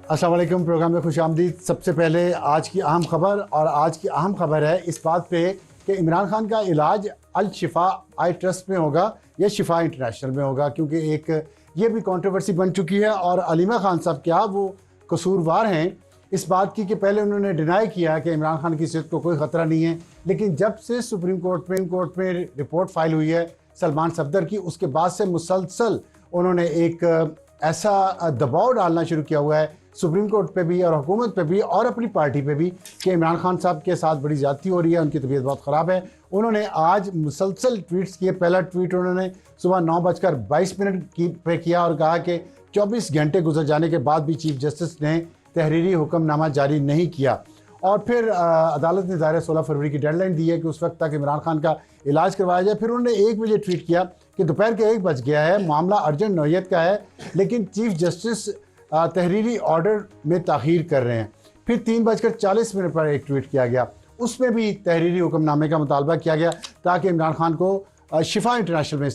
अस्सलाम वालेकुम। प्रोग्राम में खुशामदीद। सबसे पहले आज की अहम खबर, और आज की अहम खबर है इस बात पे कि इमरान खान का इलाज अल शिफा आई ट्रस्ट में होगा या शिफा इंटरनेशनल में होगा, क्योंकि एक ये भी कंट्रोवर्सी बन चुकी है। और अलीमा खान साहब क्या वो कसूरवार हैं इस बात की कि पहले उन्होंने डिनाई किया कि इमरान खान की सेहत को कोई ख़तरा नहीं है, लेकिन जब से सुप्रीम कोर्ट में रिपोर्ट फाइल हुई है सलमान सफदर की, उसके बाद से मुसलसल उन्होंने एक ऐसा दबाव डालना शुरू किया हुआ है सुप्रीम कोर्ट पे भी और हुकूमत पे भी और अपनी पार्टी पे भी कि इमरान खान साहब के साथ बड़ी ज़्यादती हो रही है, उनकी तबीयत बहुत ख़राब है। उन्होंने आज मुसलसल ट्वीट्स किए। पहला ट्वीट उन्होंने सुबह 9:22 पे किया और कहा कि 24 घंटे गुजर जाने के बाद भी चीफ जस्टिस ने तहरीरी हुक्मनामा जारी नहीं किया। और फिर अदालत ने ज़ाहिर 16 फरवरी की डेडलाइन दी है कि उस वक्त तक इमरान खान का इलाज करवाया जाए। फिर उन्होंने 1 बजे ट्वीट किया कि दोपहर के 1 बज गया है, मामला अर्जेंट नौयत का है, लेकिन चीफ जस्टिस तहरीरी ऑर्डर में ताख़ीर कर रहे हैं। फिर 3:40 पर एक ट्वीट किया गया, उसमें भी तहरीरी हुक्मनामे का मुतालबा किया गया ताकि इमरान खान को शिफा इंटरनेशनल में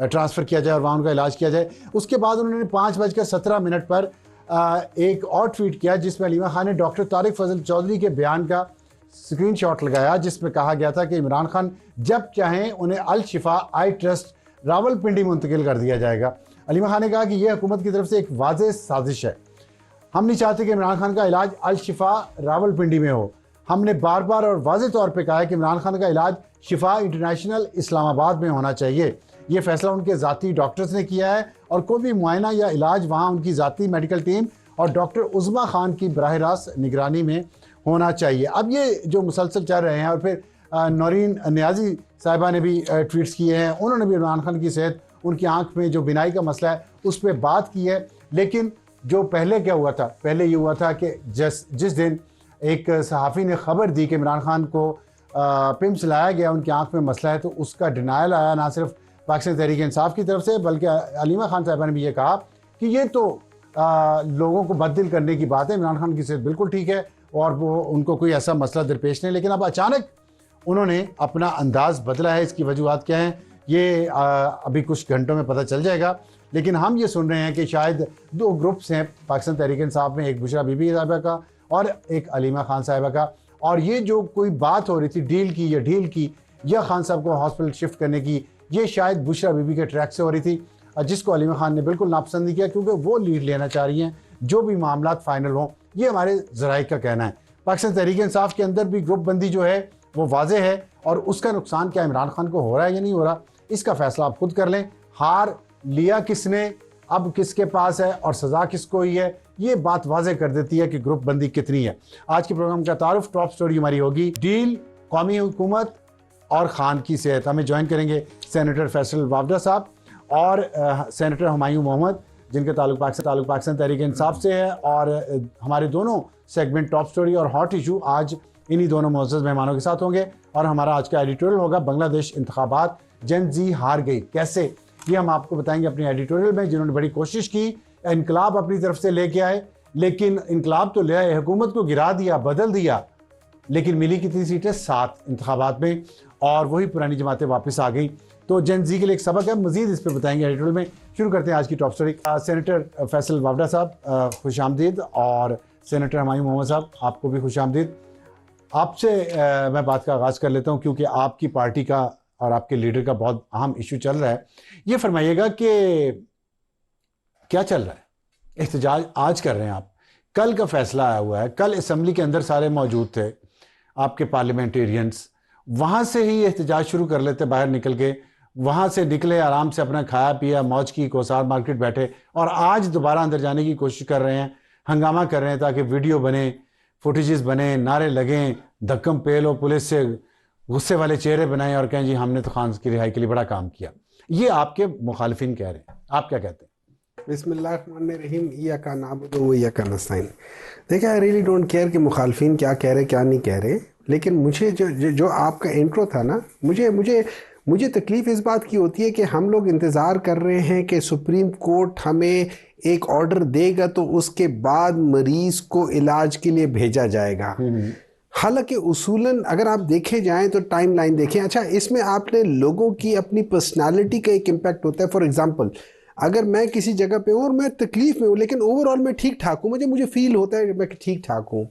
ट्रांसफ़र किया जाए और वहाँ उनका इलाज किया जाए। उसके बाद उन्होंने 5:17 पर एक और ट्वीट किया जिसमें अलीमा खान ने डॉक्टर तारिक फजल चौधरी के बयान का स्क्रीनशॉट लगाया, जिसमें कहा गया था कि इमरान खान जब चाहें उन्हें अल शिफा आई ट्रस्ट रावलपिंडी मुंतकिल कर दिया जाएगा। अलीमा खान ने कहा कि यह हुकूमत की तरफ से एक वाज़ेह साजिश है। हम नहीं चाहते कि इमरान खान का इलाज अल शिफा रावलपिंडी में हो। हमने बार बार और वाज़ेह तौर पर कहा है कि इमरान खान का इलाज शिफा इंटरनेशनल इस्लामाबाद में होना चाहिए। ये फैसला उनके ज़ाती डॉक्टर्स ने किया है और कोई भी मुआयना या इलाज वहाँ उनकी ज़ाती मेडिकल टीम और डॉक्टर उज़मा खान की बराह रास्त निगरानी में होना चाहिए। अब ये जो मुसलसल चल रहे हैं, और फिर नौरीन नियाज़ी साहिबा ने भी ट्वीट्स किए हैं, उन्होंने भी इमरान खान की सेहत, उनकी आंख में जो बिनाई का मसला है उस पर बात की है। लेकिन जो पहले क्या हुआ था, पहले ये हुआ था कि जिस दिन एक सहाफ़ी ने ख़बर दी कि इमरान खान को पिम्स लाया गया, उनकी आंख में मसला है, तो उसका डिनायल आया ना सिर्फ पाकिस्तान तहरीक इंसाफ की तरफ से, बल्कि अलीमा खान साहिबा ने भी ये कहा कि ये तो लोगों को बददिल करने की बात है। इमरान खान की सेहत बिल्कुल ठीक है और वो उनको कोई ऐसा मसला दरपेश नहीं। लेकिन अब अचानक उन्होंने अपना अंदाज़ बदला है। इसकी वजूहत क्या हैं ये अभी कुछ घंटों में पता चल जाएगा। लेकिन हम ये सुन रहे हैं कि शायद 2 ग्रुप्स हैं पाकिस्तान तहरीक इंसाफ में, एक बुशरा बीबी साहिबा का और एक अलीमा खान साहिबा का, और ये जो कोई बात हो रही थी ढील की या खान साहब को हॉस्पिटल शिफ्ट करने की, ये शायद बुशरा बीबी के ट्रैक से हो रही थी, जिसको अलीमा खान ने बिल्कुल नापसंद नहीं किया, क्योंकि वो लीड लेना चाह रही हैं जो भी मामला फाइनल हों। ये हमारे ज़राए का कहना है। पाकिस्तान तहरीक इंसाफ के अंदर भी ग्रुप बंदी जो है वो वाज़ेह है, और उसका नुकसान क्या इमरान खान को हो रहा है या नहीं हो रहा, इसका फैसला आप खुद कर लें। हार लिया किसने, अब किसके पास है और सज़ा किसको हुई है, ये बात वाज़ेह कर देती है कि ग्रुप बंदी कितनी है। आज के प्रोग्राम का तारुफ टॉप स्टोरी हमारी होगी डील, कौमी हुकूमत और खान की सेहत। हमें ज्वाइन करेंगे सेनेटर फैसल वावडा साहब और सेनेटर हुमायूं मोहम्मद, जिनके ताल्लुक पाकिस्तान तहरीक इंसाफ से है। और हमारे दोनों सेगमेंट टॉप स्टोरी और हॉट इशू आज इन्हीं दोनों मुअज़्ज़ज़ मेहमानों के साथ होंगे। और हमारा आज का एडिटोरियल होगा बांग्लादेश इंतखाबात जेन ज़ी हार गई कैसे, ये हम आपको बताएंगे अपने एडिटोरियल में। जिन्होंने बड़ी कोशिश की, इनकलाब अपनी तरफ से लेके आए, लेकिन इनकलाब तो ले आए, हुकूमत को गिरा दिया, बदल दिया, लेकिन मिली कितनी सीटें? 7 इंतखाबात में, और वही पुरानी जमातें वापस आ गई। तो जेन जी के लिए एक सबक है, मजीद इस पर बताएंगे एडिटोरियल में। शुरू करते हैं आज की top story. Senator Faisal Vawda साहब खुश आमदीद, और सेनेटर हुमायूं मोहम्मद साहब आपको भी खुश आमदीद। आपसे मैं बात का आगाज़ कर लेता हूँ, क्योंकि आपकी पार्टी का और आपके लीडर का बहुत अहम इशू चल रहा है। ये फरमाइएगा कि क्या चल रहा है? एहतजाज आज कर रहे हैं आप, कल का फैसला आया हुआ है, कल असम्बली के अंदर सारे मौजूद थे आपके पार्लियामेंटेरियंस, वहाँ से ही एहतजाज शुरू कर लेते, बाहर निकल के वहाँ से निकले, आराम से अपना खाया पिया, मौज की, कोसार मार्केट बैठे, और आज दोबारा अंदर जाने की कोशिश कर रहे हैं, हंगामा कर रहे हैं ताकि वीडियो बने, फुटेजेस बने, नारे लगें, धक्कम पेल हो, पुलिस से गुस्से वाले चेहरे बनाएं और कहें जी हमने तो खान की रिहाई के लिए बड़ा काम किया। ये आपके मुखालिफिन कह रहे हैं, आप क्या कहते हैं? बिस्मिल्लाहिर्रहमानिर्रहीम, इय्याका नअबुदु व इय्याका नस्तईन। देखिए, आई रियली डोंट केयर कि मुखालिफिन क्या कह रहे क्या नहीं कह रहे, लेकिन मुझे जो आपका इंट्रो था ना, मुझे तकलीफ़ इस बात की होती है कि हम लोग इंतज़ार कर रहे हैं कि सुप्रीम कोर्ट हमें एक ऑर्डर देगा तो उसके बाद मरीज़ को इलाज के लिए भेजा जाएगा। हालांकि उसूलन अगर आप देखे जाएं तो टाइम लाइन देखें, अच्छा इसमें आपने लोगों की अपनी पर्सनालिटी का एक इम्पैक्ट होता है। फॉर एग्जांपल अगर मैं किसी जगह पे हूँ और मैं तकलीफ में हूँ लेकिन ओवरऑल मैं ठीक ठाक हूँ, मुझे फील होता है कि मैं ठीक ठाक हूँ।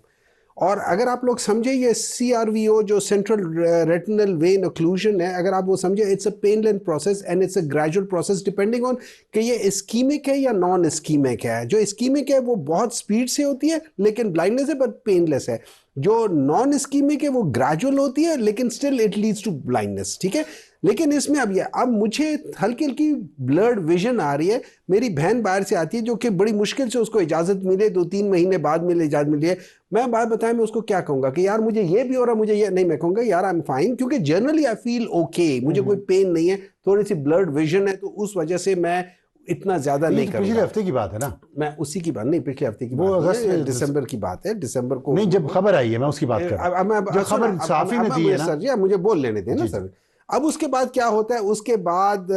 और अगर आप लोग समझे ये CRVO जो सेंट्रल रेटिनल वेन ओक्लूजन है, अगर आप वो समझे, it's a painless process and it's a gradual process depending on कि ये इस्कीमिक है या नॉन इस्कीमिक है। जो इस्कीमिक है वो बहुत स्पीड से होती है लेकिन ब्लाइंडनेस है, बट पेनलेस है। जो नॉन इस्कीमिक है वो ग्रेजुअल होती है लेकिन still it leads to blindness, ठीक है। लेकिन इसमें अब मुझे हल्की हल्की ब्लर्ड विजन आ रही है। मेरी बहन बाहर से आती है जो कि बड़ी मुश्किल से उसको इजाज़त मिले, 2-3 महीने बाद मिले इजाज़त मिली है। मैं बात बताएं, मैं उसको क्या कहूँगा कि यार मुझे ये भी हो रहा, मुझे ये नहीं, मैं कहूँगा यार आई एम फाइन, क्योंकि जनरली आई फील ओके, मुझे कोई पेन नहीं है, थोड़ी सी ब्लर्ड विजन है, तो उस वजह से मैं इतना ज्यादा नहीं करूँगा। पिछले हफ्ते की बात है ना, मैं उसी की बात नहीं, पिछले हफ्ते की वो बात अगस्त है, दिसंबर की बात है, दिसंबर को नहीं, जब खबर आई है मैं उसकी बात कर रहा हूं, जो खबर साफी ने दी है ना सर जी, मुझे बोल लेने दें ना सर। अब उसके बाद क्या होता है, उसके बाद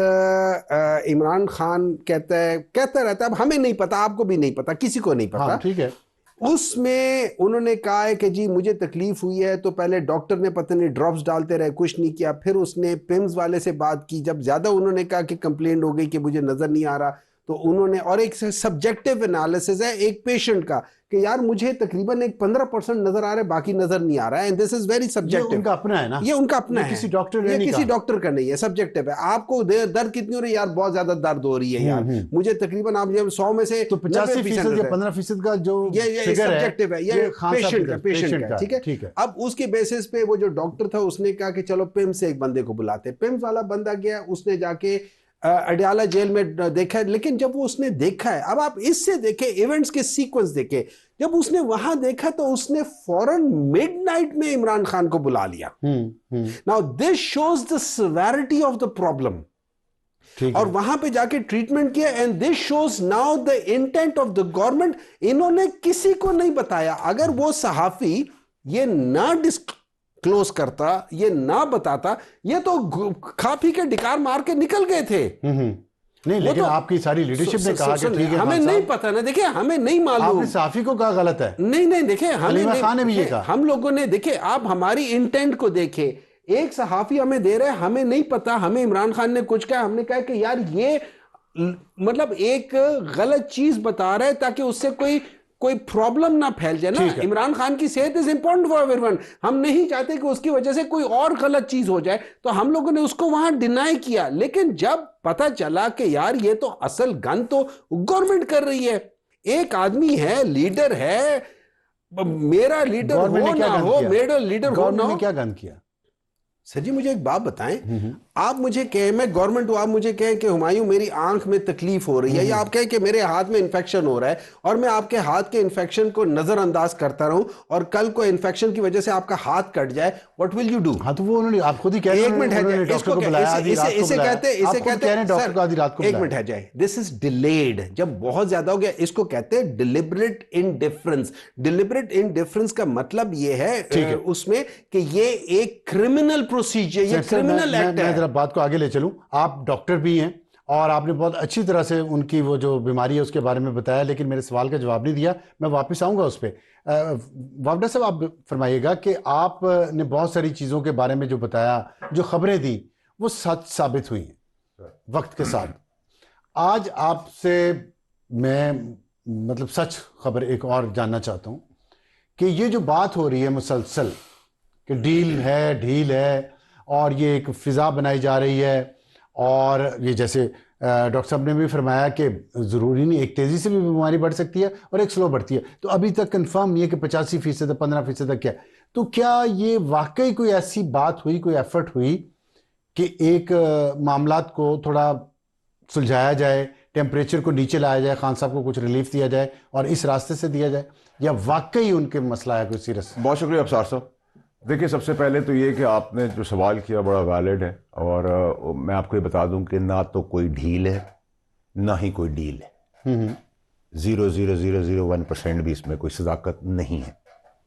इमरान खान कहता रहता है, अब हमें नहीं पता, आपको भी नहीं पता, किसी को नहीं पता। हाँ, ठीक है। उसमें उन्होंने कहा है कि जी मुझे तकलीफ हुई है, तो पहले डॉक्टर ने पता नहीं ड्रॉप्स डालते रहे, कुछ नहीं किया। फिर उसने पिम्स वाले से बात की, जब ज्यादा उन्होंने कहा कि कंप्लेंट हो गई कि मुझे नजर नहीं आ रहा, तो उन्होंने, और एक सब्जेक्टिव एनालिसिस है एक पेशेंट का कि यार मुझे तकरीबन एक 15% नजर आ रहा है, बाकी नजर नहीं आ रहा है, and this is very subjective. उनका अपना है ना, ये उनका अपना है, किसी डॉक्टर ये किसी डॉक्टर का नहीं है, सब्जेक्टिव है। आपको दर्द कितनी हो रही है यार, बहुत ज्यादा दर्द हो रही है यार, मुझे तकरीबन, आप जब 100 में से तो 85% या 15% का जो ये सब्जेक्टिव है, ये पेशेंट का, ठीक है। अब उसके बेसिस पे वो जो डॉक्टर था उसने कहा कि चलो पिम्स से एक बंदे को बुलाते। पिम्स वाला बंदा गया, उसने जाके अडयाला जेल में देखा। लेकिन जब वो उसने देखा है, अब आप इससे देखे, इवेंट्स के सीक्वेंस देखे, जब उसने वहां देखा तो उसने फौरन मिडनाइट में इमरान खान को बुला लिया। Now this shows the severity of the problem, और वहां पे जाके ट्रीटमेंट किया, and this shows now the intent of the government. इन्होंने किसी को नहीं बताया। अगर वो सहाफी ये ना क्लोज करता, ये ना बताता, ये तो खा पी के डिकार मार के निकल गए थे। नहीं, लेकिन तो, आपकी सारी लीडरशिप ने कहा कि ठीक है, हमें नहीं पता ना, देखिए हमें नहीं मालूम। आपने साफी को कहा गलत है? नहीं, देखिए हमें खान ने भी ये कहा। हम लोगों ने, देखिए आप हमारी इंटेंट को देखे, एक सहाफी हमें दे रहे हैं, हमें नहीं पता, हमें इमरान खान ने कुछ कहा, हमने कहा कि यार ये मतलब एक गलत चीज बता रहे हैं ताकि उससे कोई प्रॉब्लम ना फैल जाए ना। इमरान खान की सेहत इज इंपॉर्टेंट फॉर एवरीवन, हम नहीं चाहते कि उसकी वजह से कोई और गलत चीज हो जाए, तो हम लोगों ने उसको वहां डिनाई किया। लेकिन जब पता चला कि यार ये तो असल गन तो गवर्नमेंट कर रही है, एक आदमी है, लीडर है, मेरा लीडर हो ना हो, मेरा लीडर हो ना हो, क्या गन किया? सर जी मुझे एक बात बताएं, आप मुझे कहें, मैं गवर्नमेंट हूं, आप मुझे कहें कि हुमायूं मेरी आंख में तकलीफ हो रही है, या आप कहें कि मेरे हाथ में इन्फेक्शन हो रहा है, और मैं आपके हाथ के इन्फेक्शन को नजरअंदाज करता रहूं, और कल को इन्फेक्शन की वजह से आपका हाथ कट जाए, व्हाट विल यू डू? हाँ, तो वो उन्होंने, आप खुद ही कह रहे हैं, एक मिनट है, इसे कहते एक मिनट है जाए, दिस इज डिलेड। जब बहुत ज्यादा हो गया, इसको कहते हैं डिलिबरेट इनडिफरेंस। डिलिबरेट इनडिफरेंस का मतलब ये है उसमें कि ये एक क्रिमिनल प्रोसीजर, ये क्रिमिनल एक्ट है। मैं जरा बात को आगे ले चलूं, आप डॉक्टर भी हैं और आपने बहुत अच्छी तरह से उनकी वो जो बीमारी है उसके बारे में बताया, लेकिन मेरे सवाल का जवाब नहीं दिया। मैं वापस आऊंगा उस पर। वावडा साहब, आप फरमाइएगा कि आपने बहुत सारी चीज़ों के बारे में जो बताया, जो खबरें दी, वो सच साबित हुई हैं वक्त के साथ। आज आपसे मैं मतलब सच खबर एक और जानना चाहता हूँ कि ये जो बात हो रही है मुसलसल कि ढील है और ये एक फ़िज़ा बनाई जा रही है, और ये जैसे डॉक्टर साहब ने भी फरमाया कि ज़रूरी नहीं, एक तेज़ी से भी बीमारी बढ़ सकती है और एक स्लो बढ़ती है, तो अभी तक कंफर्म नहीं है कि 85% 15% क्या। तो क्या ये वाकई कोई ऐसी बात हुई, कोई एफर्ट हुई कि एक मामलात को थोड़ा सुलझाया जाए, टेम्परेचर को नीचे लाया जाए, खान साहब को कुछ रिलीफ दिया जाए और इस रास्ते से दिया जाए, या वाकई उनके मसला है कोई सीरियस? बहुत शुक्रिया अफसार साहब। देखिए, सबसे पहले तो ये कि आपने जो सवाल किया बड़ा वैलिड है, और मैं आपको ये बता दूं कि ना तो कोई ढील है ना ही कोई डील है। 0.0001% भी इसमें कोई सदाकत नहीं है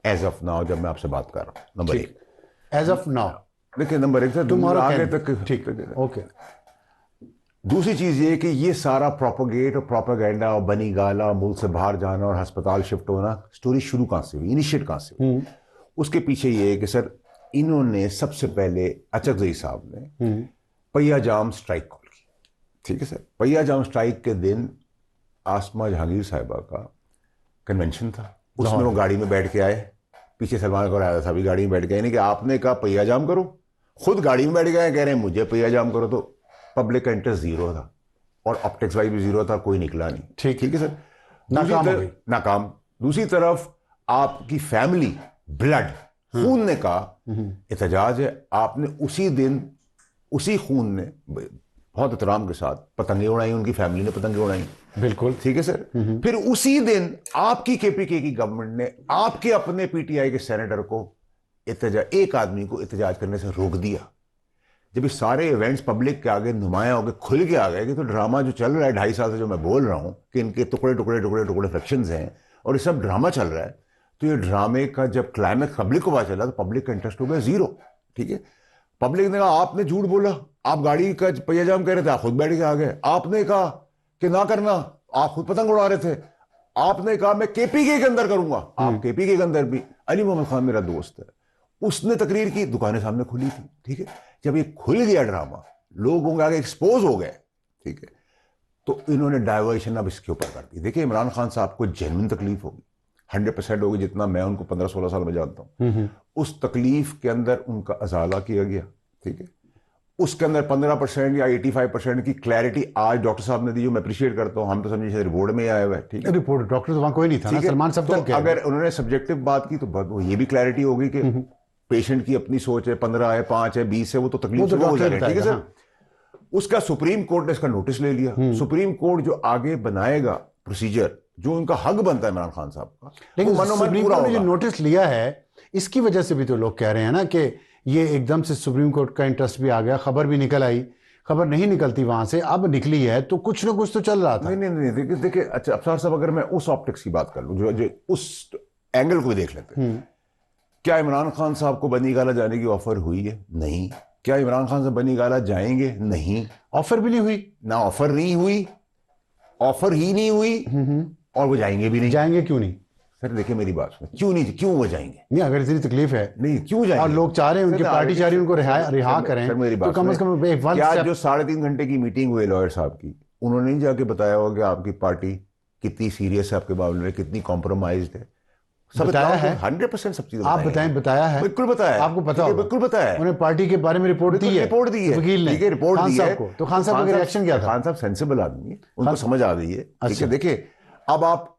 एज ऑफ नाउ, जब मैं आपसे बात कर रहा हूँ। नंबर एक, एज ऑफ नाउ। देखिए, नंबर एक से आगे तक ठीक, ओके। दूसरी चीज़ ये कि ये सारा प्रोपोगेट और प्रोपेगेंडा और बनी गाला, मुल्क से बाहर जाना और अस्पताल शिफ्ट होना, स्टोरी शुरू कहाँ से हुई, इनिशिएट कहाँ से हुई? उसके पीछे ये है कि सर, इन्होंने सबसे पहले अचकजई साहब ने पहिया जाम स्ट्राइक कॉल की। ठीक है सर। पहिया जाम स्ट्राइक के दिन आसमा जहांगीर साहिबा का कन्वेंशन था, उसमें वो गाड़ी में बैठ के आए, पीछे सलमान कौर आया था, सभी गाड़ी में बैठ गए। यानी कि आपने कहा पहिया जाम करो, खुद गाड़ी में बैठ गए, कह रहे हैं मुझे पहिया जाम करो। तो पब्लिक का इंटरेस्ट जीरो था और ऑप्टिक्स वाइज भी जीरो था, कोई निकला नहीं। ठीक है सर, नाकाम। दूसरी तरफ आपकी फैमिली ब्लड खून ने कहा एहतजाज है, आपने उसी दिन उसी खून ने बहुत एहतराम के साथ पतंगे उड़ाई, उनकी फैमिली ने पतंगे उड़ाई। बिल्कुल ठीक है सर। फिर उसी दिन आपकी केपीके की गवर्नमेंट ने आपके अपने पीटीआई के सेनेटर को एक आदमी को एहतजाज करने से रोक दिया। जब ये सारे इवेंट्स पब्लिक के आगे नुमाया हो गए, खुल के आ गए कि तो ड्रामा जो चल रहा है 2.5 साल से, जो मैं बोल रहा हूं कि इनके टुकड़े टुकड़े टुकड़े टुकड़े फ्रैक्शंस हैं और ये सब ड्रामा चल रहा है, तो ये ड्रामे का जब क्लाइमैक्स पब्लिक को पता चला तो पब्लिक का इंटरेस्ट हो गया जीरो। ठीक है, पब्लिक ने कहा आपने झूठ बोला, आप गाड़ी का पहिया जाम कह रहे थे, आप खुद बैठ के आ गए। आपने कहा कि ना करना, आप खुद पतंग उड़ा रहे थे। आपने कहा मैं केपीके के अंदर करूंगा, आप केपीके के अंदर भी। अली मोहम्मद खान मेरा दोस्त है, उसने तकरीर की, दुकानें सामने खुली थी। ठीक है, जब ये खुल गया ड्रामा, लोगों के आगे एक्सपोज हो गए, ठीक है, तो इन्होंने डाइवर्शन अब इसके ऊपर कर दी। देखिए इमरान खान साहब को जेन्युइन तकलीफ होगी, 100% होगी, जितना मैं उनको 15-16 साल में जानता हूं। उस तकलीफ के अंदर उनका अजाला किया गया। ठीक है, उसके अंदर 15% या 85% की क्लैरिटी आज डॉक्टर साहब ने दी, जो मैं अप्रिशिएट करता हूं। हम तो समझे रिपोर्ट में आया हुआ है। ठीक है, रिपोर्ट डॉक्टर तो वहां कोई नहीं था ना, सलमान सब तो अगर उन्होंने सब्जेक्टिव बात की तो ये भी क्लैरिटी होगी कि पेशेंट की अपनी सोच है, 15 है, 5 है, 20 है, वो तो तकलीफ से हो जाएगा। ठीक है सर। उसका सुप्रीम कोर्ट ने इसका नोटिस ले लिया। सुप्रीम कोर्ट जो आगे बनाएगा प्रोसीजर, जो उनका हक बनता है इमरान खान साहब का, लेकिन सुप्रीम कोर्ट ने जो नोटिस लिया है, इसकी वजह से भी तो लोग कह रहे हैं ना कि ये एकदम से सुप्रीम कोर्ट का इंटरेस्ट भी आ गया, खबर भी निकल आई। खबर नहीं निकलती वहां से, अब निकली है तो कुछ ना कुछ तो चल रहा था। नहीं, देखिए अच्छा अफसार साहब, अगर मैं उस ऑप्टिक्स की बात कर लूं, जो उस एंगल को भी देख लेते हैं, क्या इमरान खान साहब को बनी गाला जाने की ऑफर हुई है? नहीं। क्या इमरान खान साहब बनी गाला जाएंगे? नहीं। ऑफर भी नहीं हुई ना, ऑफर नहीं हुई, ऑफर ही नहीं हुई, और वो जाएंगे भी नहीं। जाएंगे क्यों नहीं सर? देखिए मेरी बात सुनो, क्यों नहीं, क्यों वो जाएंगे? नहीं, अगर इतनी तकलीफ है, नहीं क्यों जाएंगे? और लोग चाह रहे हैं, उनकी पार्टी चाह रही है उनको रिहा करें, सर मेरी बात, तो कम से कम एक क्या जो 3.5 घंटे की मीटिंग हुई लॉयर साहब की, उन्होंने नहीं जाके बताया होगा कि आपकी पार्टी कितनी सीरियस है आपके मामले में, कितनी कॉम्प्रोमाइज्ड है? सब बताया है, 100% सब चीजें आप बताएं। बताया है, बिल्कुल बताया है, आपको पता होगा, बिल्कुल बताया है। उन्हें पार्टी के बारे में रिपोर्ट दी है, वकील ने रिपोर्ट दी है। तो खान साहब का रिएक्शन क्या था? खान साहब सेंसिबल आदमी है, उनको समझ आ गई है। ठीक है, देखिए अब आप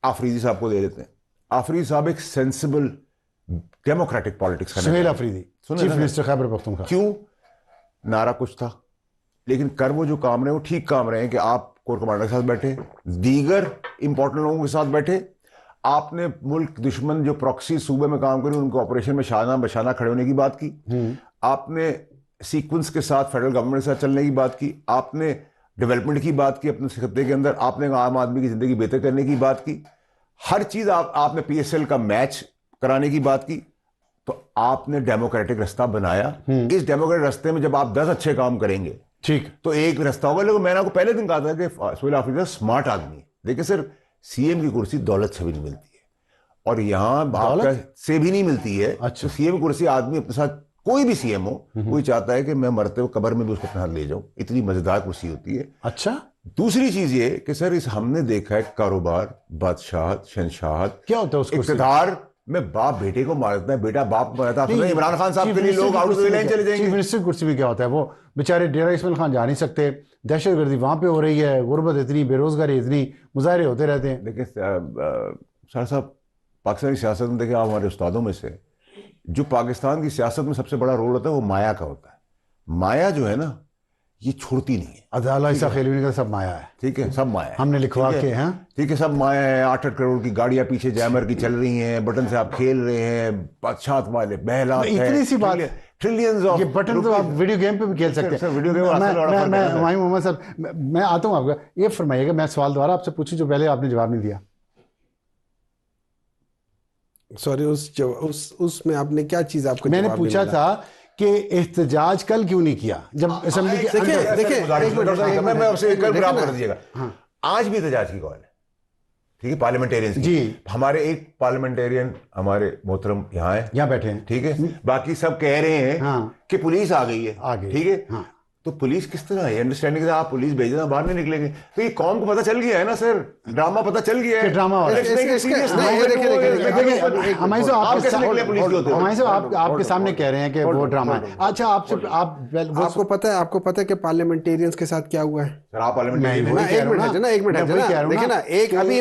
आफरीदी साहब को दे देते हैं। आफरीदी साहब एक सेंसिबल डेमोक्रेटिक पॉलिटिक्स का, सुहेल आफरीदी चीफ मिनिस्टर खैबर पख्तूनख्वा। क्यों? नारा कुछ था, लेकिन कर वो जो काम रहे वो ठीक काम रहे हैं कि आप कोर कमांडर के साथ बैठे, दीगर इंपॉर्टेंट लोगों के साथ बैठे, आपने मुल्क दुश्मन जो प्रॉक्सी सूबे में काम करे उनको ऑपरेशन में शाना बशाना खड़े होने की बात की, आपने सीक्वेंस के साथ फेडरल गवर्नमेंट के साथ चलने की बात की, आपने डेवलपमेंट की बात की अपने खत्ते के अंदर, आपने आम आदमी की जिंदगी बेहतर करने की बात की, हर चीज आपने पीएसएल का मैच कराने की बात की। तो आपने डेमोक्रेटिक रास्ता बनाया। इस डेमोक्रेटिक रास्ते में जब आप 10 अच्छे काम करेंगे, ठीक, तो एक रास्ता होगा। लेकिन मैंने आपको पहले दिन कहा था कि सुहेल आफरीदी स्मार्ट आदमी है। देखिए सर, सीएम की कुर्सी दौलत से भी नहीं मिलती है, और यहां आपका से भी नहीं मिलती है। अच्छा, सीएम कुर्सी आदमी अपने साथ, कोई भी सीएम हो, कोई चाहता है कि मैं मरते हुए कब्र में भी उसको अपने साथ ले जाऊं, इतनी मजेदार कुर्सी होती है। अच्छा, दूसरी चीज ये कि सर इस हमने देखा है कारोबार, बादशाहत, शहनशाहत, क्या होता है उसको, इक़्तिदार में बाप बेटे को मारता है, बेटा बाप को मारता है। इमरान खान साहब के लिए लोग आउट ऑफ द लाइन चले जाएंगे। चीफ मिनिस्टर कुर्सी में क्या होता है? वो बेचारे डेरा इस्माइल खान जा नहीं सकते, दहशतगर्दी वहां पे हो रही है, गुर्बत इतनी, बेरोजगारी इतनी, मुजाहरे होते रहते हैं। देखिए सर साहब, पाकिस्तानी सियासत में देखिए, आप हमारे उस्तादों में से जो पाकिस्तान की सियासत में सबसे बड़ा रोल होता है वो माया का होता है। माया जो है ना, ये छोड़ती नहीं है। अदाला ईसा खेलवी का सब माया है। ठीक है, सब माया है, हमने लिखवा के हैं। ठीक है, सब माया है। 8-8 करोड़ की गाड़ियां पीछे जैमर की चल रही हैं, बटन से आप खेल रहे हैं, बादशाह वाले बहला, इतनी सी बात, ट्रिलियंस ऑफ ये बटन तो आप वीडियो गेम पे भी खेल सकते हैं। वीडियो गेम मैं मोहम्मद साहब, मैं आता हूँ आपका, ये फरमाइएगा, मैं सवाल दोबारा आपसे पूछूं जो पहले आपने जवाब नहीं दिया। सॉरी, उसमें आपने क्या चीज आपको मैंने पूछा था कि एहतजाज कल क्यों नहीं किया जब असेंबली के अंदर? देखिए मैं आपसे कल बराबर कर दीजिएगा। आज भी एहतजाज की कॉल है, ठीक है, पार्लियामेंटेरियन जी। हमारे एक पार्लियामेंटेरियन हमारे मोहतरम यहाँ है, यहाँ बैठे हैं, ठीक है, बाकी सब कह रहे हैं कि पुलिस आ गई है, ठीक है। तो पुलिस किस तरह है अंडरस्टैंडिंग, आप पुलिस भेज देना बाहर नहीं निकलेंगे, तो ये कौम को पता चल गया है ना सर, ड्रामा पता चल गया है, ड्रामा हो रहा है। हमारे आपके सामने कह रहे हैं कि वो ड्रामा है। अच्छा आपको पता है कि पार्लियामेंटेरियंस के साथ क्या हुआ है? सर आप पार्लियामेंट एक मिनट देखिए ना, अभी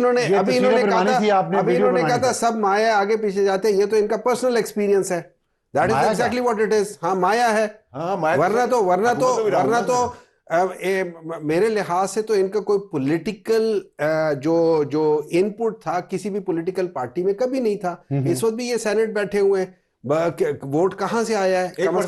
इन्होंने कहा था सब माया आगे पीछे जाते हैं, ये तो इनका पर्सनल एक्सपीरियंस है। That is exactly what it is. हाँ माया है। वरना तो मेरे लिहाज से तो इनका कोई पॉलिटिकल जो इनपुट था किसी भी पॉलिटिकल पार्टी में कभी नहीं था। इस वक्त भी ये सेनेट बैठे हुए हैं, वोट कहां से आया है? क्या मैं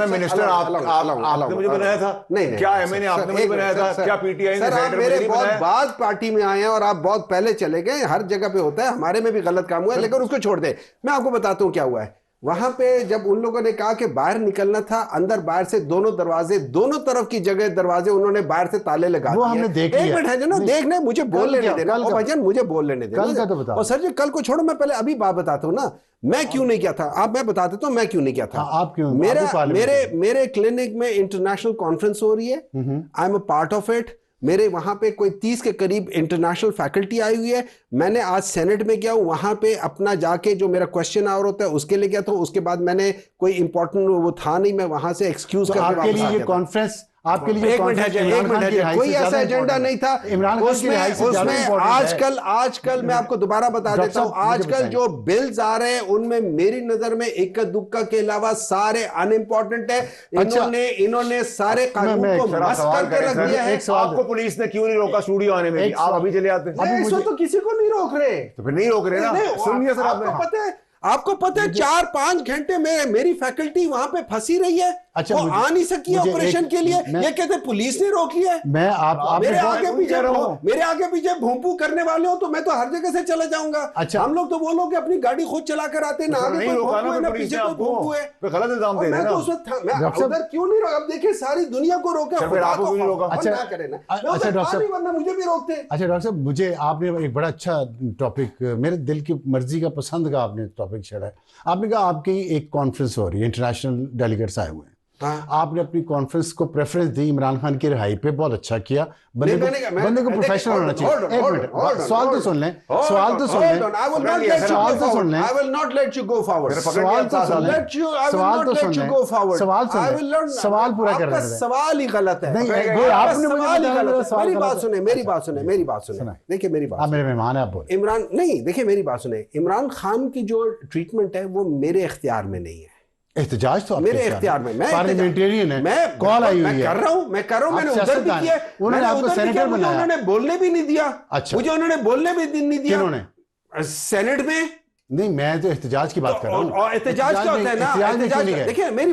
मिनिस्टर आपने मुझे बनाया था? नहीं, क्या एमएनए आपने मुझे बनाया था? क्या पीटीआई ने? सर आप मेरे बहुत बाद पार्टी में आए हैं और आप बहुत पहले चले गए। हर जगह पे होता है, हमारे में भी गलत काम हुआ है, लेकिन उसको छोड़ दे। मैं आपको बताता हूँ क्या हुआ है वहां पे। जब उन लोगों ने कहा कि बाहर निकलना था, अंदर बाहर से दोनों दरवाजे, दोनों तरफ की जगह दरवाजे उन्होंने बाहर से ताले लगा दिए। हमने देख लिया। एक मिनट है जो ना, देखने मुझे बोल लेने देना भाईजान, मुझे बोल लेने देना। तो और सर जी कल को छोड़ो, मैं पहले अभी बात बताता हूँ ना मैं क्यों नहीं किया था। आप मैं बता देता हूँ मैं क्यों नहीं किया था। आप क्यों? मेरे क्लिनिक में इंटरनेशनल कॉन्फ्रेंस हो रही है, I am a part of it. मेरे वहां पे कोई 30 के करीब इंटरनेशनल फैकल्टी आई हुई है। मैंने आज सेनेट में गया हूं, वहां पे अपना जाके जो मेरा क्वेश्चन आवर होता है उसके लिए गया था। उसके बाद मैंने कोई इंपॉर्टेंट वो था नहीं, मैं वहां से एक्सक्यूज करके आपके लिए ये कॉन्फ्रेंस आपके लिए एक मिनट कोई ऐसा एजेंडा नहीं था उसमें। आजकल मैं आपको दोबारा बता देता हूं, आजकल जो बिल्स आ रहे हैं उनमें मेरी नजर में इक्का दुक्का के अलावा सारे अनइम्पोर्टेंट है। इन्होंने सारे कानून को मस्त करके रख दिया है। आपको पुलिस ने क्यों नहीं रोका स्टूडियो आने में? आप अभी चले आते हैं। इसमें तो किसी को नहीं रोक रहे, तो फिर नहीं रोक रहे ना। सुनिए सर, आपको पता है 4-5 घंटे में मेरी फैकल्टी वहां पे फंसी रही है। अच्छा, वो आ नहीं सकी ऑपरेशन के लिए। ये कहते पुलिस ने रोकी है। मैं मेरे आगे पीछे भूमपू करने वाले हो तो मैं तो हर जगह से चला जाऊंगा। अच्छा, हम लोग तो वो लोग अपनी गाड़ी खुद चला कर आते हैं, ना आगे कोई भूमपू है ना पीछे कोई भूमपू है। गलत इल्जाम दे रहे हैं ना। मैं तो उस वक्त उधर क्यों नहीं रोका? अब देखिए सारी दुनिया को रोका, आपको क्यों रोका? अच्छा करें ना। अच्छा डॉक्टर साहब, वरना मुझे भी रोकते। अच्छा डॉक्टर साहब, मुझे आपने एक बड़ा अच्छा टॉपिक, मेरे दिल की मर्जी का पसंद का आपने टॉपिक छेड़ा है। आपने कहा आपकी एक कॉन्फ्रेंस हो रही है, इंटरनेशनल डेलीगेट्स आए हुए हैं। हाँ। आपने अपनी कॉन्फ्रेंस को प्रेफरेंस दी इमरान खान की रिहाई पे, बहुत अच्छा किया। बंदे को प्रोफेशनल होना चाहिए। एक मिनट, सवाल तो सुन लें, सवाल तो सुन लें, सवाल तो सुन लें, I will not let you go forward. सवाल तो सुन लें, सवाल तो सुन लें, सवाल पूरा कर रहे हैं। सवाल ही गलत है। नहीं, आपने मुझे मेरी बात सुने। देखिए मेरी बात, मेरे मेहमान है, आप बोले। इमरान नहीं, देखिए मेरी बात सुने। इमरान खान की जो ट्रीटमेंट है वो मेरे इख्तियार में नहीं है। एहतजाज तो मेरे इख्तियार में, मैं पार्लियामेंटेरियन है, मैं कॉल आई हुई है, मैं कर रहा हूं, मैंने उधर भी किया, उन्होंने आपको सेनेटर बनाया, उन्होंने बोलने भी नहीं दिया। अच्छा, मुझे उन्होंने बोलने भी नहीं दिया। किन्होंने? सेनेट में नहीं, मैं तो एहतजाज की बात कर रहा हूं। और एहतजाज क्या होता है ना, देखिए मेरी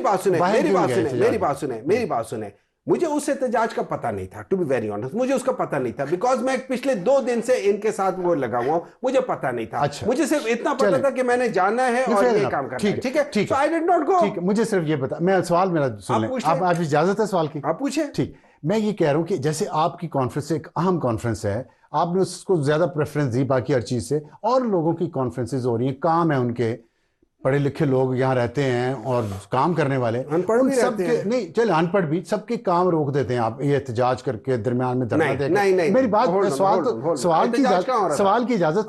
बात सुने, मुझे उस एहतजाज का पता नहीं था, टू बी वेरी ऑनेस्ट। मुझे उसका पता नहीं था, बिकॉज मैं पिछले 2 दिन से इनके साथ वो लगा हुआ, मुझे पता नहीं था। अच्छा, मुझे सिर्फ इतना पता था कि मैंने जाना है और ये काम करना है। ठीक है, so I did not go। ठीक है, मुझे सिर्फ ये बता, मैं सवाल मेरा सुन लें, आप इजाजत है सवाल की? आप पूछे। ठीक, मैं ये कह रहा हूं कि जैसे आपकी कॉन्फ्रेंस एक अहम कॉन्फ्रेंस है, आपने उसको ज्यादा प्रेफरेंस दी बाकी हर चीज से, और लोगों की कॉन्फ्रेंसेज हो रही हैं, काम है उनके, पढ़े लिखे लोग यहाँ रहते हैं और काम करने वाले, अनपढ़ भी रहते हैं। नहीं चल, अनपढ़ भी, सबके काम रोक देते हैं आप ये एहतजाज करके, दरमियान में धरना देकर। नहीं, मेरी बात, सवाल की इजाजत, सवाल की इजाजत,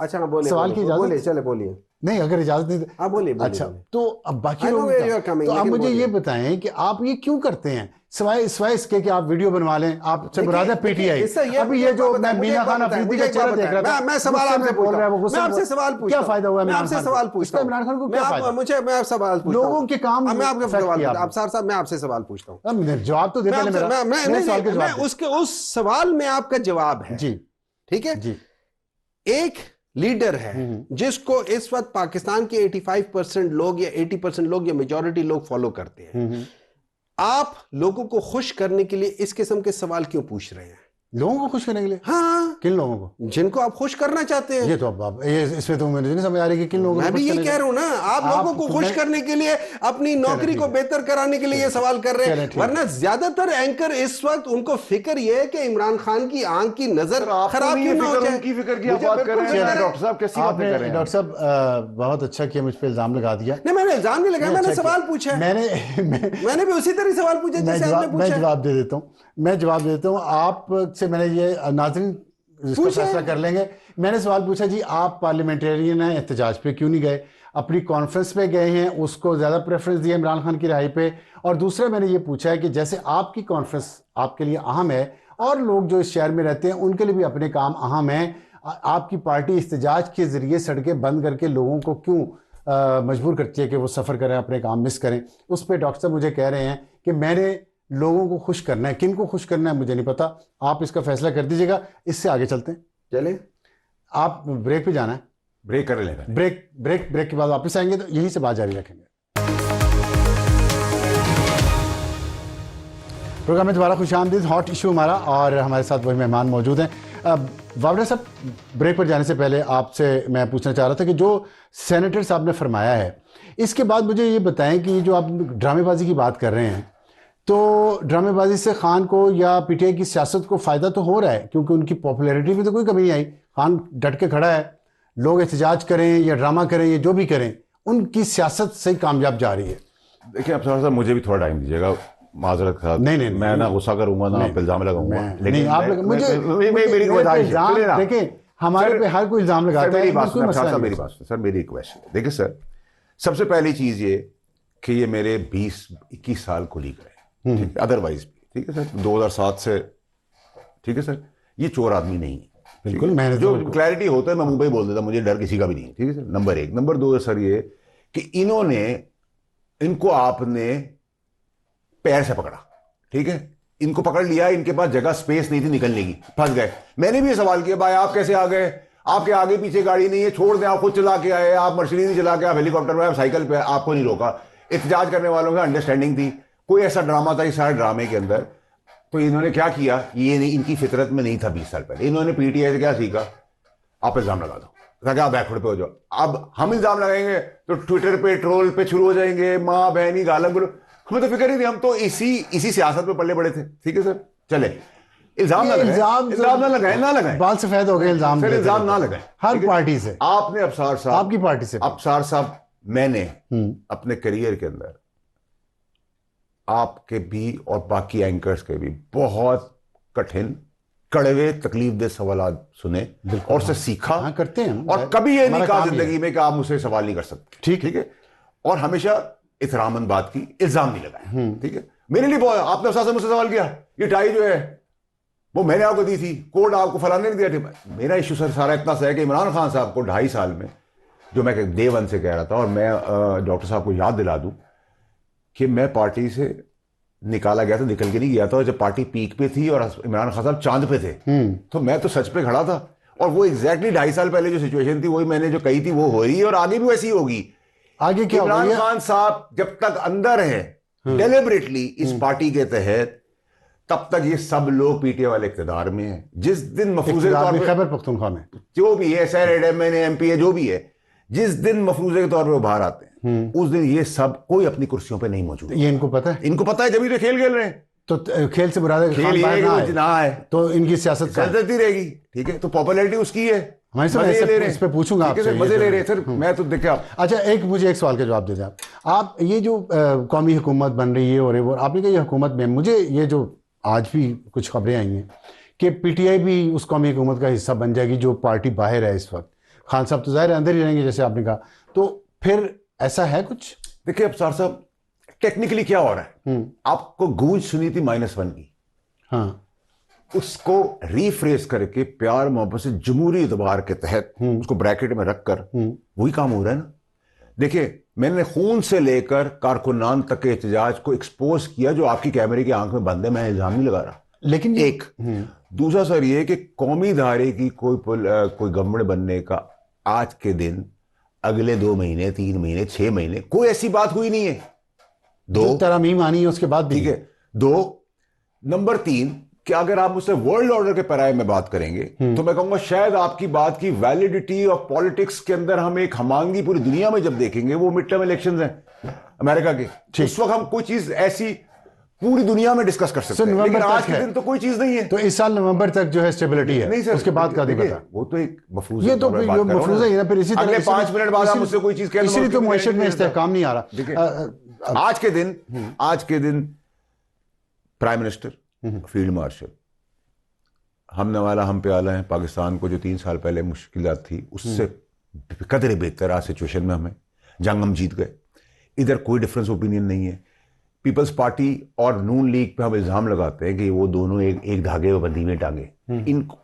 चले बोलिए। नहीं, अगर इजाजत नहीं, आप बोलिए। अच्छा, तो अब बाकी लोग, तो आप मुझे ये बताएं कि आप ये क्यों करते हैं, सिवाय इसके कि आप वीडियो बनवा लें। आप से मुराद है पीटीआई। अभी ये जो मैं मीना खान अफरीदी का चेहरा देख रहा था, मैं सवाल आपसे पूछ रहा हूं, मैं आपसे सवाल पूछता हूं, क्या फायदा हुआ? मैं आपसे सवाल पूछता हूं, इमरान खान को क्या फायदा? मैं सवाल पूछता हूं, लोगों के काम, मैं आपके सवाल, आप साहब मैं आपसे सवाल पूछता हूं, जवाब तो देता मेरा, मैं उसके उस सवाल में आपका जवाब है जी, ठीक है जी। एक लीडर है जिसको इस वक्त पाकिस्तान के 85% लोग या 80% लोग या मेजॉरिटी लोग फॉलो करते हैं। आप लोगों को खुश करने के लिए इस किस्म के सवाल क्यों पूछ रहे हैं? लोगों को खुश करने के लिए? हाँ। किन लोगों को? जिनको आप खुश करना चाहते हैं। ये तो अब इसमें तो मुझे नहीं समझ आ रही कि किन लोगों को। मैं भी ये कह रहा हूं ना, आप लोगों को खुश करने के लिए, अपनी नौकरी को बेहतर कराने के लिए ये सवाल कर रहे हैं। वरना ज्यादातर एंकर इस वक्त उनको फिक्र ये है कि इमरान खान की आंख की नजर खराब क्यों ना हो जाए। उनकी फिक्र की आप बात कर रहे हैं डॉक्टर साहब, कैसी बातें कर रहे हैं? डॉक्टर साहब बहुत अच्छा किया, मुझ पे इल्जाम लगा दिया। नहीं, मैंने इल्जाम नहीं लगाया, मैंने सवाल पूछा है। मैंने भी उसी तरह सवाल पूछा जैसे आपने पूछा। मैं जवाब दे देता हूँ आपसे। मैंने ये नाज़रीन इसका फैसला कर लेंगे। मैंने सवाल पूछा जी आप पार्लियामेंटेरियन हैं, एहतजाज पे क्यों नहीं गए? अपनी कॉन्फ्रेंस पे गए हैं, उसको ज़्यादा प्रेफरेंस दिया इमरान खान की रिहाई पे। और दूसरा मैंने ये पूछा है कि जैसे आपकी कॉन्फ्रेंस आपके लिए अहम है और लोग जो इस शहर में रहते हैं उनके लिए भी अपने काम अहम हैं, आपकी पार्टी एहतजाज के ज़रिए सड़कें बंद करके लोगों को क्यों मजबूर करती है कि वो सफ़र करें, अपने काम मिस करें? उस पर डॉक्टर साहब मुझे कह रहे हैं कि मैंने लोगों को खुश करना है। किन को खुश करना है मुझे नहीं पता, आप इसका फैसला कर दीजिएगा। इससे आगे चलते हैं, चले आप ब्रेक पे जाना है, ब्रेक कर लेगा। ब्रेक के बाद वापस आएंगे तो यहीं से बात जारी रखेंगे। प्रोग्राम में दोबारा खुशामदीद। हॉट इशू हमारा, और हमारे साथ वही मेहमान मौजूद हैं। वावड़ा साहब, ब्रेक पर जाने से पहले आपसे मैं पूछना चाह रहा था कि जो सेनेटर साहब ने फरमाया है, इसके बाद मुझे ये बताएं कि जो आप ड्रामेबाजी की बात कर रहे हैं, तो ड्रामेबाजी से खान को या पीटीआई की सियासत को फ़ायदा तो हो रहा है, क्योंकि उनकी पॉपुलैरिटी में तो कोई कमी नहीं आई। खान डट के खड़ा है, लोग एहतजाज करें या ड्रामा करें या जो भी करें, उनकी सियासत सही कामयाब जा रही है। देखिए अब साहब मुझे भी थोड़ा टाइम दीजिएगा, माजरत के साथ। नहीं, मैं ना गुस्सा करूंगा ना आप इल्जाम लगाऊंगा, लेकिन आप मेरी देखें, हमारे पे हर कोई इल्जाम लगाता है। मेरी रिक्वेस्ट है, देखिए सर, सबसे पहली चीज ये कि ये मेरे 20-21 साल खुली गए, अदरवाइज भी ठीक है सर, 2007 से, ठीक है सर, ये चोर आदमी नहीं है। बिल्कुल, मैंने जो क्लैरिटी होता है मैं मुंह पे ही बोल देता, मुझे डर किसी का भी नहीं है, ठीक है सर, नंबर 1। नंबर 2 है सर ये कि इनको आपने पैर से पकड़ा, ठीक है, इनको पकड़ लिया, इनके पास जगह स्पेस नहीं थी निकलने की, फंस गए। मैंने भी ये सवाल किया, भाई आप कैसे आ गए, आपके आगे पीछे गाड़ी नहीं है, छोड़ दें, आप खुद चला के आए, आप मर्सिडीज चला के, आप हेलीकॉप्टर में, आप साइकिल पे, आपको नहीं रोका। एहतजाज करने वालों की अंडरस्टैंडिंग थी, कोई ऐसा ड्रामा था इस सारे ड्रामे के अंदर। तो इन्होंने क्या किया, ये नहीं, इनकी फितरत में नहीं था 20 साल पहले। इन्होंने पीटीआई से क्या सीखा, आप इल्जाम लगा दो, ताकि आप बैकवर्ड पे हो जाओ। अब हम इल्जाम लगाएंगे तो ट्विटर पे, ट्रोल पे शुरू हो जाएंगे, माँ बहनी गालम गुलो, हमें तो फिक्र ही नहीं, हम तो इसी सियासत में पल्ले बड़े थे, ठीक है सर। चले, इल्जाम ना लगाएं, बाल सफेद हो गए, इल्जाम ना लगाएं हर पार्टी से। आपने अफसार साहब, आपकी पार्टी से, अफसार साहब, मैंने अपने करियर के अंदर आपके भी और बाकी एंकर्स के भी बहुत कठिन, कड़वे, तकलीफदेह सवाल सुने और उससे सीखा। करते हैं, और कभी ये नहीं कहा जिंदगी में कि आप मुझसे सवाल नहीं कर सकते, ठीक है, और हमेशा इतरामंद बात की, इल्जाम नहीं लगाया, ठीक है। मेरे लिए बहुत, आपने अफसार से मुझसे सवाल किया, ये टाई जो है वो मैंने आपको दी थी, कोड आपको फलाने ने दिया था। मेरा इश्यू सर सारा इतना सा है कि इमरान खान साहब को 2.5 साल में, जो मैं डे 1 से कह रहा था, और मैं डॉक्टर साहब को याद दिला दूं कि मैं पार्टी से निकाला गया था, निकल के नहीं गया था, जब पार्टी पीक पे थी और इमरान खान साहब चांद पे थे, तो मैं तो सच पे खड़ा था। और वो एग्जैक्टली 2.5 साल पहले जो सिचुएशन थी, वही मैंने जो कही थी वो हो रही है, और आगे भी वैसी होगी। आगे क्या होगा? इमरान खान साहब जब तक अंदर है डेलिबरेटली इस पार्टी के तहत, तब तक ये सब लोग पीटीआई वाले इख्तिदार में हैं। जिस दिन मफरूजे खैबर पख्तूनख्वा में जो भी है, एमपी है, जो भी है, जिस दिन मफरूजे के तौर पर बाहर आते हैं, उस दिन ये सब कोई अपनी कुर्सियों पे नहीं मौजूद। ये इनको पता है, जब भी तो खेल रहे हैं, तो खेल से बुरा खेल ना आए तो इनकी सियासत चलती रहेगी, ठीक है। तो पॉपुलैरिटी उसकी है, इस पे पूछूंगा आपसे, मजे ले रहे सर। मैं तो देखा। अच्छा, मुझे एक सवाल का जवाब दे दें आप ये जो कौमी हुकूमत बन रही है, और आपने कहा ये हुकूमत में, मुझे ये जो आज भी कुछ खबरें आई हैं कि पीटीआई भी उस कौमी हुकूमत का हिस्सा बन जाएगी, जो पार्टी बाहर है इस वक्त। खान साहब तो जाहिर है अंदर ही रहेंगे जैसे आपने कहा, तो फिर ऐसा है कुछ? देखिए अफसार साहब, टेक्निकली क्या हो रहा है, आपको गूंज सुनी थी -1 की, हाँ, उसको रीफ्रेश करके प्यार मोहब्बत से जमहूरी इतबार के तहत उसको ब्रैकेट में रखकर वही काम हो रहा है ना। देखिए, मैंने खून से लेकर कारकुनान तक के एहतजाज को एक्सपोज किया, जो आपकी कैमरे की आंख में बंद है, मैं इल्जाम नहीं लगा रहा, लेकिन एक दूसरा सर ये कि कौमी धारे की कोई गवर्नमेंट बनने का आज के दिन, अगले 2 महीने, 3 महीने, 6 महीने कोई ऐसी बात हुई नहीं है। 2 तरमीम आनी है उसके बाद, ठीक है। 2 नंबर 3 कि अगर आप मुझसे वर्ल्ड ऑर्डर के पैराए में बात करेंगे तो मैं कहूंगा शायद आपकी बात की वैलिडिटी ऑफ पॉलिटिक्स के अंदर हम एक हमांगी पूरी दुनिया में जब देखेंगे, वो मिड टर्म इलेक्शंस हैं अमेरिका के, उस वक्त हम कोई चीज ऐसी पूरी दुनिया में डिस्कस कर सकते हैं, नवंबर लेकिन आज तक के है। दिन तो कोई चीज नहीं है। तो इस साल नवंबर तक जो है स्टेबिलिटी है, नहीं सर, उसके बाद का नहीं देखिए, पता। वो तो एक मफरूज ये तो मफरूज है ना, फिर इसी तरह अगले 5 मिनट बाद आप मुझसे कोई चीज कह दो, इसीलिए तो मैं मुआशरत में नहीं इस्तेहकाम नहीं आ रहा। देखिए, आज के दिन प्राइम मिनिस्टर, फील्ड मार्शल, हम नवाला हम पे आला है, पाकिस्तान को जो 3 साल पहले मुश्किलात थी उससे कदरे बेहतर आज सिचुएशन में हमें, जंग हम जीत गए। इधर कोई डिफरेंस ओपिनियन नहीं है। पीपल्स पार्टी और नून लीग पे हम इल्जाम लगाते हैं कि वो दोनों एक धागे में बंधी हुई टांगे,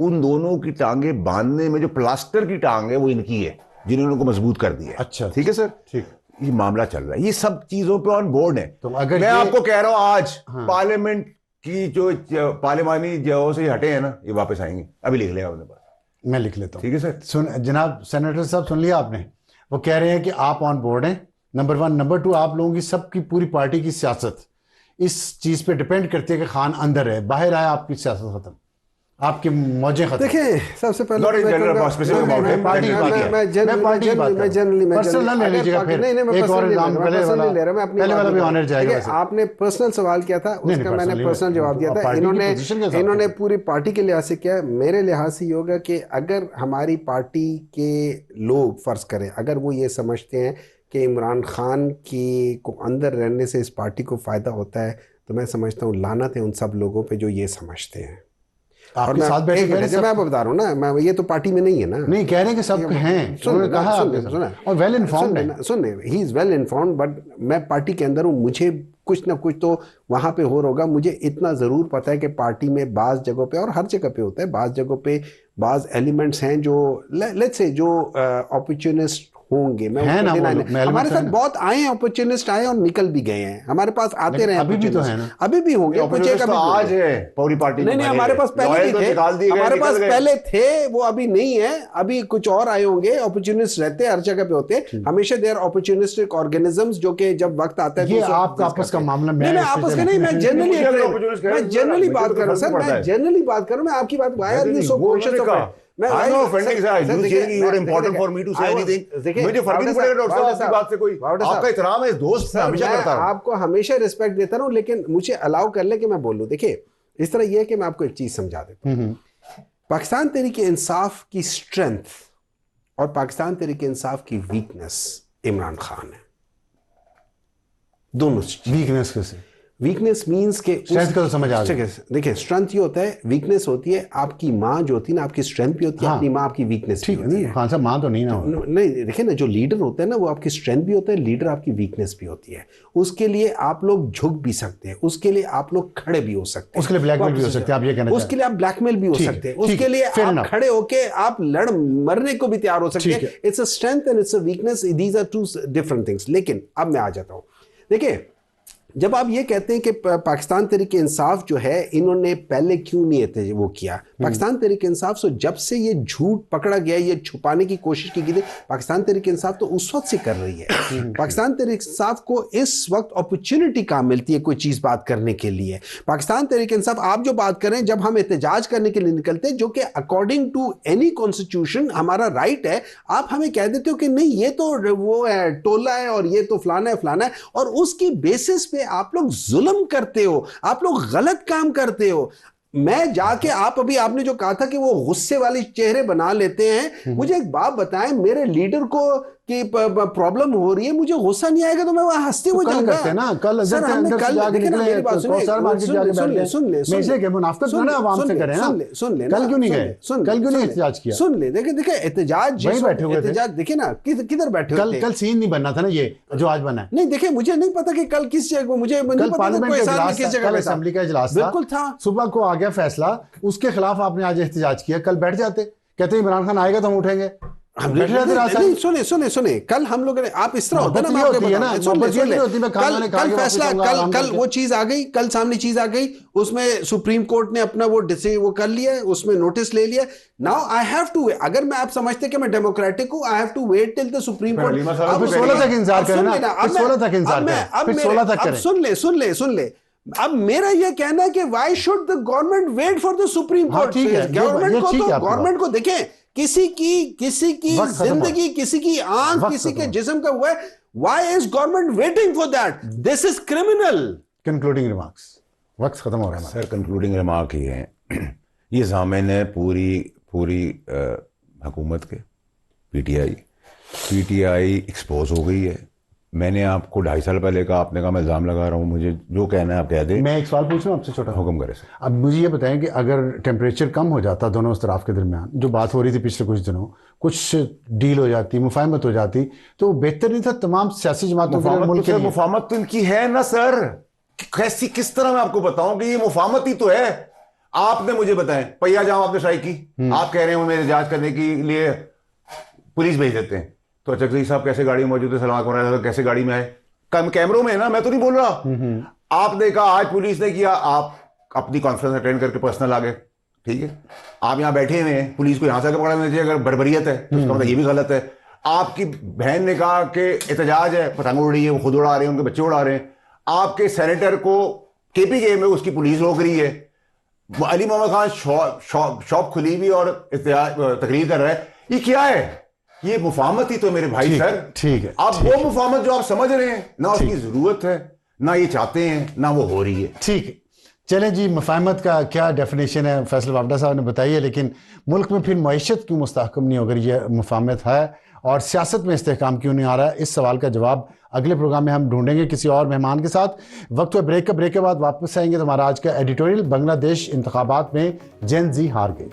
उन दोनों की टांगे बांधने में जो प्लास्टर की टांग है वो इनकी है, जिन्होंने उनको मजबूत कर दिया। अच्छा, ठीक है सर, ठीक, ये मामला चल रहा है, ये सब चीजों पे ऑन बोर्ड है। तो अगर मैं आपको कह रहा हूं आज पार्लियामेंट की जो पार्लियामानी जगहों से हटे हैं ना, ये वापस आएंगे। अभी लिख लिया अपने पास, मैं लिख लेता हूँ। ठीक है सर। सुन जनाब सेनेटर साहब, सुन लिया आपने? वो कह रहे हैं कि आप ऑन बोर्ड हैं, नंबर 1। नंबर 2, आप लोगों की सबकी पूरी पार्टी की सियासत इस चीज पे डिपेंड करती है कि खान अंदर है, बाहर आया आपकी सियासत खत्म, आपकी मौजें खत्म। देखिए, सबसे पहले पार्टी की आपने पर्सनल सवाल किया था, उसका मैंने पर्सनल जवाब दिया था। इन्होंने पूरी पार्टी के लिहाज से किया। मेरे लिहाज से ये होगा कि अगर हमारी पार्टी के लोग फर्ज करें, अगर वो ये समझते हैं कि इमरान खान की को अंदर रहने से इस पार्टी को फ़ायदा होता है, तो मैं समझता हूँ लानत है उन सब लोगों पे जो ये समझते हैं। और मैं साथ बैठे मैं आपको बता रहा हूँ ना, मैं ये तो पार्टी में नहीं है ना, नहीं कह रहे हैं कि सब हैं, उन्होंने कहा और वेल इन्फॉर्म्ड है। सुन, he is well informed, but मैं पार्टी के अंदर हूँ, मुझे कुछ ना कुछ तो वहाँ पे हो होगा। मुझे इतना ज़रूर पता है कि पार्टी में बाज़ जगहों पे, और हर जगह पे होता है, बाज़ जगहों पे बाज़ एलिमेंट्स हैं जो लेट्स से जो अपॉर्चुनिस्ट होंगे। मैं हमारे साथ बहुत आए हैं, अपॉर्चुनिस्ट आए और निकल भी गए हैं, हमारे पास आते रहे, अभी भी तो है ना, अभी भी होंगे। आज है पूरी पार्टी, नहीं, हमारे पास पहले भी थे, हमारे पास पहले थे, वो अभी नहीं है, अभी कुछ और आए होंगे। अपॉर्चुनिस्ट रहते हैं, हर जगह पे होते हैं हमेशा। देयर अपॉर्चुनिस्टिक ऑर्गेनिजम्स जो कि जब वक्त आता है, ये आपका आपस का मामला, मैं आपस का नहीं, मैं जनरली बात कर रहा हूं सर, मैं जनरली बात कर रहा हूं। मैं आपकी बात वाया नहीं, सो कॉन्शियस ऑफ मुझे फर्क नहीं पड़ेगा डॉक्टर साहब, आपकी बात से कोई आपका एहतराम है, दोस्त मैं हमेशा करता हूं, आपको हमेशा रिस्पेक्ट देता रहूं, लेकिन मुझे अलाउ कर ले कि मैं बोलूं। देखिए, इस तरह यह है कि मैं आपको एक चीज समझा देता हूं। पाकिस्तान तहरीक इंसाफ की स्ट्रेंथ और पाकिस्तान तहरीक इंसाफ की वीकनेस इमरान खान है, दोनों। वीकनेस कैसे? वीकनेस मीन्स के स्ट्रेंथ का तो समझ आ गया। देखिए, स्ट्रेंथ ये होता है, वीकनेस होती है आपकी माँ जो होती है ना, आपकी स्ट्रेंथ भी होती है, अपनी माँ आपकी वीकनेस भी होती है। खान साहब, माँ तो नहीं ना, नहीं, देखिए ना, जो लीडर होता है ना, वो आपकी स्ट्रेंथ भी होता है, लीडर आपकी वीकनेस भी होती है। उसके लिए आप लोग झुक भी सकते हैं, उसके लिए आप लोग खड़े भी हो सकते हैं, उसके लिए ब्लैकमेल भी हो सकते हैं, आप ये कहना चाहते हैं। उसके लिए आप ब्लैकमेल भी हो सकते हैं, उसके लिए आप खड़े होके आप मरने को भी तैयार हो सकते हैं। It's a strength and it's a weakness, these are two different things. लेकिन अब मैं आ जाता हूं, देखिए, जब आप ये कहते हैं कि पाकिस्तान तहरीक इंसाफ जो है, इन्होंने पहले क्यों नहीं वो किया, पाकिस्तान तहरीक इंसाफ से जब से ये झूठ पकड़ा गया, ये छुपाने की कोशिश की गई थी, पाकिस्तान तहरीक इंसाफ तो उस वक्त से कर रही है। पाकिस्तान तहरीक इंसाफ को इस वक्त अपॉर्चुनिटी कहाँ मिलती है कोई चीज़ बात करने के लिए। पाकिस्तान तहरीक इंसाफ, आप जो बात कर रहे हैं, जब हम एहतजाज करने के लिए निकलते हैं, जो कि अकॉर्डिंग टू एनी कॉन्स्टिट्यूशन हमारा राइट है, आप हमें कह देते हो कि नहीं, ये तो वो है, टोला है, और ये तो फलाना है फलाना है, और उसकी बेसिस पे आप लोग जुल्म करते हो, आप लोग गलत काम करते हो। मैं जाके, आप अभी आपने जो कहा था कि वो गुस्से वाले चेहरे बना लेते हैं, मुझे एक बात बताएं, मेरे लीडर को कि प्रॉब्लम हो रही है, मुझे गुस्सा नहीं आएगा तो मैं वहां हंसते हुए जाऊंगा। करते ना, कल सर हमने कल देखिए ना, मेरी बात सुनिए, सुन ले मुनाफिकत ना आवाम से करें ना, सुन ले, कल क्यों नहीं गए, कल क्यों नहीं एहतजाज किया? सुन ले, देखिए एहतजाज वहीं बैठे हुए थे, देखिए ना, किधर बैठे हुए थे? कल सीन नहीं बनना था ना ये जो आज बना है। नहीं, देखिए, मुझे नहीं पता कि कल किस जगह, मुझे नहीं पता पार्लियामेंट किस जगह, असेंबली का इजलास बिल्कुल था, सुबह को आ गया फैसला, उसके खिलाफ आपने आज एहतजाज किया, कल बैठ जाते, कहते इमरान खान आएगा तो हम उठेंगे। सुने, कल हम लोग, आप इस तरह होता है ना, कल फैसला, कल वो चीज आ गई, कल सामने चीज आ गई, उसमें सुप्रीम कोर्ट ने अपना वो कर लिया, उसमें नोटिस ले लिया। नाउ आई हैव टू, अगर मैं आप समझते कि मैं डेमोक्रेटिक हूं, I have to wait till the supreme court. अब 16 तक इंतजार करें ना, 16 तक इंतजार करें, फिर 16 तक करें। सुन ले, अब मेरा यह कहना है कि why should the government wait for the supreme court? Government को देखें, किसी की जिंदगी, किसी की आंख, किसी के जिस्म का हुआ है, why is government waiting for that? This is criminal. Concluding remarks. वक्त ख़त्म हो रहा है हमारा। सर कंक्लूडिंग रिमार्क ये है, ये ज़ामिन है पूरी हुकूमत के, पीटीआई एक्सपोज हो गई है। मैंने आपको 2.5 साल पहले कहा, आपने कहा मैं इल्ज़ाम लगा रहा हूँ, मुझे जो कहना है आप कह दें। मैं एक सवाल पूछ रहा हूँ आपसे, छोटा हुक्म करें सर। अब मुझे ये बताएं कि अगर टेम्परेचर कम हो जाता दोनों तरफ के दरमियान, जो बात हो रही थी पिछले कुछ दिनों, कुछ डील हो जाती, मुफाहमत हो जाती, तो बेहतर नहीं था तमाम सियासी जमातों के लिए, मुल्क के लिए? मुफाहमत तो इनकी है ना सर, कैसी किस तरह मैं आपको बताऊं कि ये मुफाहमत ही तो है। आपने मुझे बताएं, पहिया जाम आपने स्ट्राइक की, आप कह रहे हैं मेरे जांच करने के लिए पुलिस भेज देते हैं, तो चकधरी साहब कैसे गाड़ी में मौजूद है, सलमान कुमार कैसे गाड़ी में आए? कैमरों में है ना, मैं तो नहीं बोल रहा। आपने कहा आज पुलिस ने किया, आप अपनी कॉन्फ्रेंस अटेंड करके पर्सनल आ गए, ठीक है, आप यहां बैठे हुए हैं, पुलिस को यहां से आकर पकड़ा देना चाहिए। अगर बर्बरियत है तो उसका मतलब ये भी गलत है। आपकी बहन ने कहा कि एहतजाज है, पतंग उड़ रही है, वो खुद उड़ा रहे हैं, उनके बच्चे उड़ा रहे हैं। आपके सेनेटर को केपीके में उसकी पुलिस रोक रही है। अली मोहम्मद खान शॉप खुली हुई और तकरीर कर रहा है। ये क्या है? ये मुफाहमत ही तो मेरे भाई सर। ठीक है, अब वो मुफाहमत जो आप समझ रहे हैं ना, उसकी जरूरत है ना, ये चाहते हैं ना, वो हो रही है। ठीक है, चलें जी, मुफाहमत का क्या डेफिनेशन है फैसल वापडा साहब ने बताई है, लेकिन मुल्क में फिर मईशत क्यों मुस्तहकम नहीं होकर ये मुफाहमत है, और सियासत में इस्तेहकाम क्यों नहीं आ रहा है? इस सवाल का जवाब अगले प्रोग्राम में हम ढूंढेंगे किसी और मेहमान के साथ। वक्त हुआ ब्रेक का, ब्रेक के बाद वापस आएंगे। तो हमारा आज का एडिटोरियल, बांग्लादेश इंतखाबात में जेन जी हार गई।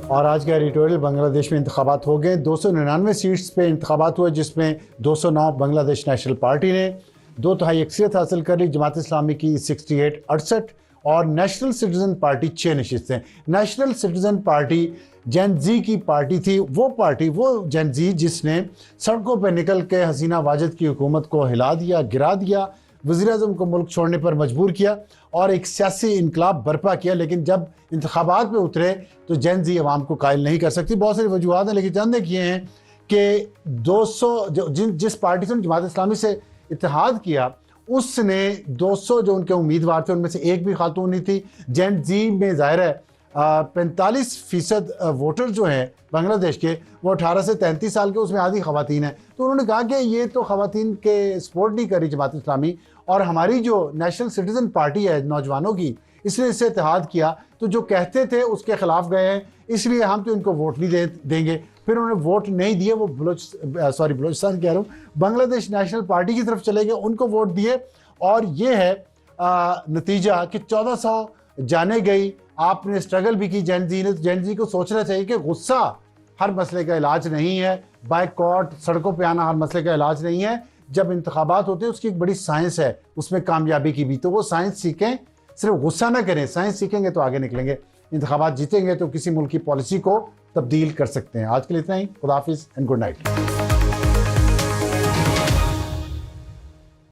और आज का एडिटोरियल, बांग्लादेश में इंतखाबात हो गए। 299 सीट्स पे इंतखाबात हुए, जिसमें 209 बांग्लादेश नेशनल पार्टी ने 2/3 अक्सरियत हासिल कर ली, जमात इस्लामी की 68 और नेशनल सिटीजन पार्टी 6 नशिस्तें। National citizen party Gen Z की पार्टी थी, वो जेन जी जिसने सड़कों पर निकल के हसीना वाजिद की हुकूमत को हिला दिया, गिरा दिया, वज़ीर-ए-आज़म को मुल्क छोड़ने पर मजबूर किया और एक सियासी इनकलाब बर्पा किया। लेकिन जब इंतखाबात में उतरे तो जेन जी अवाम को कायल नहीं कर सकती। बहुत सारी वजूहत हैं, लेकिन चंद एक ये हैं कि 200 जिस पार्टी से जमात इस्लामी से इत्तेहाद किया, उसने 200 जो उनके उम्मीदवार थे उनमें से एक भी खातून नहीं थी। जेन जी में ज़ाहिर है 45% वोटर जो हैं बांग्लादेश के, वो 18 से 33 साल के, उसमें आधी ख़वातीन हैं। तो उन्होंने कहा कि ये तो ख़वातीन के सपोर्ट नहीं करी जमात इस्लामी, और हमारी जो नेशनल सिटीज़न पार्टी है नौजवानों की, इसने इससे इत्तेहाद किया, तो जो कहते थे उसके ख़िलाफ़ गए हैं, इसलिए हम तो इनको वोट नहीं देंगे। फिर उन्होंने वोट नहीं दिए, वो बलोचिस्तान कह रहा हूँ, बांग्लादेश नेशनल पार्टी की तरफ चले गए, उनको वोट दिए, और ये है नतीजा कि 1400 जाने गई। आपने स्ट्रगल भी की जेन जी ने, तो जेन जी को सोचना चाहिए कि गुस्सा हर मसले का इलाज नहीं है, बाइकॉट, सड़कों पे आना हर मसले का इलाज नहीं है। जब इंतखाबात होते हैं उसकी एक बड़ी साइंस है, उसमें कामयाबी की भी, तो वो साइंस सीखें, सिर्फ गुस्सा ना करें। साइंस सीखेंगे तो आगे निकलेंगे, इंतखाबात जीतेंगे तो किसी मुल्क की पॉलिसी को तब्दील कर सकते हैं। आज के लिए इतना ही, खुदा हाफिज़ एंड गुड नाइट।